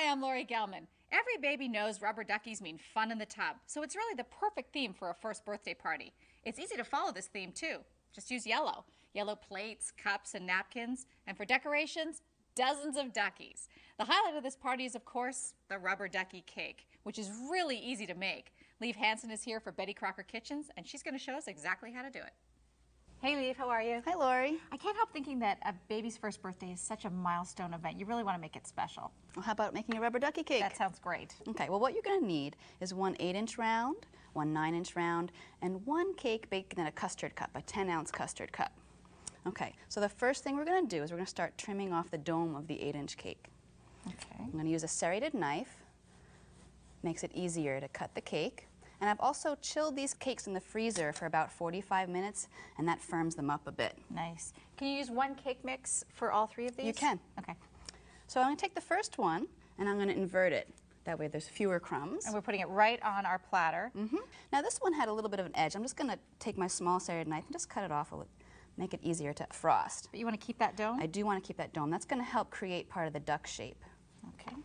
Hi, I'm Lori Gelman. Every baby knows rubber duckies mean fun in the tub, so it's really the perfect theme for a first birthday party. It's easy to follow this theme too. Just use yellow. Yellow plates, cups, and napkins. And for decorations, dozens of duckies. The highlight of this party is, of course, the rubber ducky cake, which is really easy to make. Leave Hansen is here for Betty Crocker Kitchens, and she's going to show us exactly how to do it. Hey, Leaf, how are you? Hi, Lori. I can't help thinking that a baby's first birthday is such a milestone event. You really want to make it special. Well, how about making a rubber ducky cake? That sounds great. Okay, well, what you're going to need is one 8-inch round, one 9-inch round, and one cake baked in a custard cup, a 10-ounce custard cup. Okay, so the first thing we're going to do is we're going to start trimming off the dome of the 8-inch cake. Okay. I'm going to use a serrated knife. Makes it easier to cut the cake. And I've also chilled these cakes in the freezer for about 45 minutes, and that firms them up a bit. Nice. Can you use one cake mix for all three of these? You can. Okay. So I'm going to take the first one, and I'm going to invert it. That way there's fewer crumbs. And we're putting it right on our platter. Now this one had a little bit of an edge. I'm just going to take my small serrated knife and just cut it off a little, make it easier to frost. But you want to keep that dome? I do want to keep that dome. That's going to help create part of the duck shape. Okay.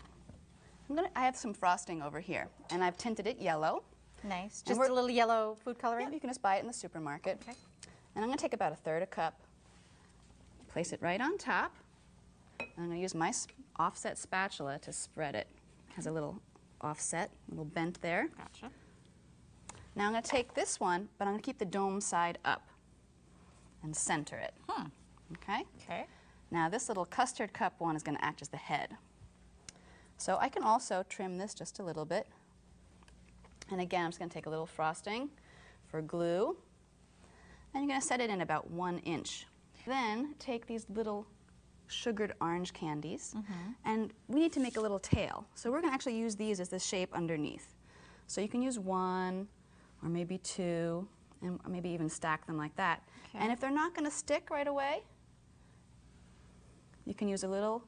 I have some frosting over here, and I've tinted it yellow. Nice. Just a little yellow food coloring? Yeah, you can just buy it in the supermarket. Okay. And I'm going to take about 1/3 cup, place it right on top. And I'm going to use my offset spatula to spread it. It has a little offset, a little bent there. Gotcha. Now I'm going to take this one, but I'm going to keep the dome side up and center it. Okay? Okay. Now this little custard cup one is going to act as the head. So I can also trim this just a little bit. And again, I'm just going to take a little frosting for glue. And you're going to set it in about 1 inch. Then take these little sugared orange candies, and we need to make a little tail. So we're going to actually use these as the shape underneath. So you can use 1 or maybe 2, and maybe even stack them like that. Okay. And if they're not going to stick right away, you can use a little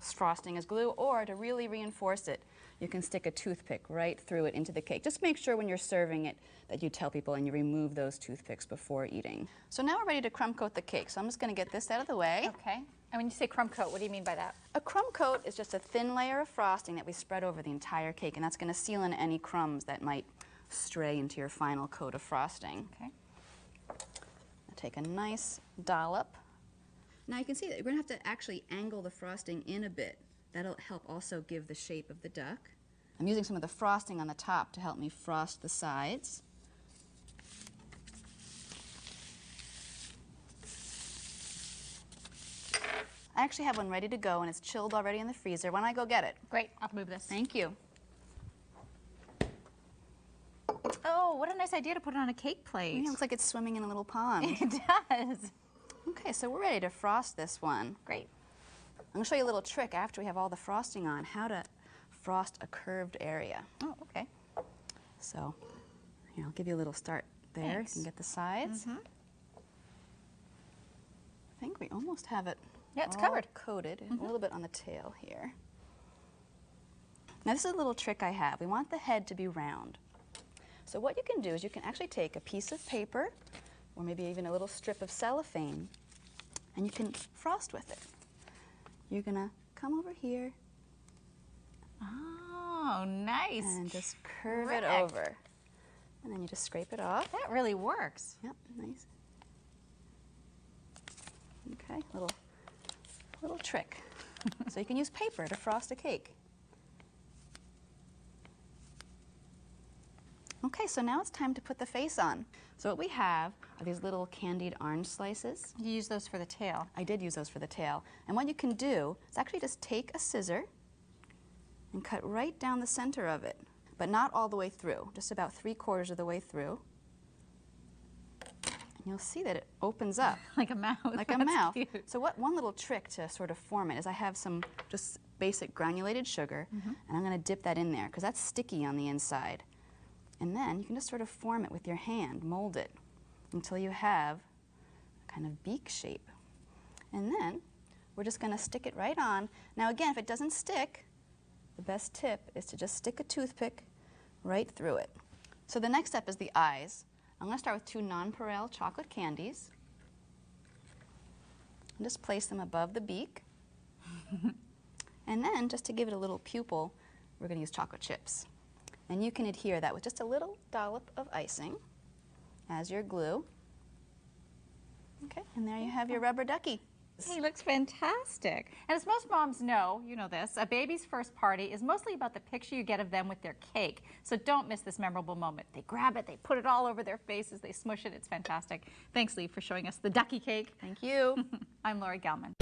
frosting as glue, or to really reinforce it, you can stick a toothpick right through it into the cake. Just make sure when you're serving it that you tell people and you remove those toothpicks before eating. So now we're ready to crumb coat the cake. So I'm just going to get this out of the way. Okay. And when you say crumb coat, what do you mean by that? A crumb coat is just a thin layer of frosting that we spread over the entire cake, and that's going to seal in any crumbs that might stray into your final coat of frosting. Okay. I'll take a nice dollop. Now you can see that we're going to have to actually angle the frosting in a bit. That'll help also give the shape of the duck. I'm using some of the frosting on the top to help me frost the sides. I actually have one ready to go, and it's chilled already in the freezer. Why don't I go get it? Great. I'll move this. Thank you. Oh, what a nice idea to put it on a cake plate. It looks like it's swimming in a little pond. It does. Okay, so we're ready to frost this one. Great. I'm going to show you a little trick after we have all the frosting on, how to frost a curved area. Oh, okay. So here, I'll give you a little start there. Thanks. You can get the sides. I think we almost have it Yeah, it's all covered. coated. A little bit on the tail here. Now this is a little trick I have. We want the head to be round. So what you can do is you can actually take a piece of paper or maybe even a little strip of cellophane, and you can frost with it. You're going to come over here Oh, nice. and just curve it Correct. over. And then you just scrape it off. That really works. Yep, nice. Okay, little trick. So you can use paper to frost a cake. Okay, so now it's time to put the face on. So what we have are these little candied orange slices. You use those for the tail. I did use those for the tail. And what you can do is actually just take a scissor and cut right down the center of it, but not all the way through, just about 3/4 of the way through. And you'll see that it opens up. Like a mouth. Like a That's mouth. cute. So one little trick to sort of form it is I have some just basic granulated sugar, and I'm going to dip that in there because that's sticky on the inside. And then you can just sort of form it with your hand, mold it until you have a kind of beak shape. And then we're just going to stick it right on. Now again, if it doesn't stick, the best tip is to just stick a toothpick right through it. So the next step is the eyes. I'm going to start with 2 nonpareil chocolate candies. And just place them above the beak. And then, just to give it a little pupil, we're going to use chocolate chips. And you can adhere that with just a little dollop of icing as your glue. Okay, and there you have your rubber ducky. He looks fantastic. And as most moms know, you know this, a baby's first party is mostly about the picture you get of them with their cake. So don't miss this memorable moment. They grab it, they put it all over their faces, they smush it. It's fantastic. Thanks, Lee, for showing us the ducky cake. Thank you. I'm Lori Gelman.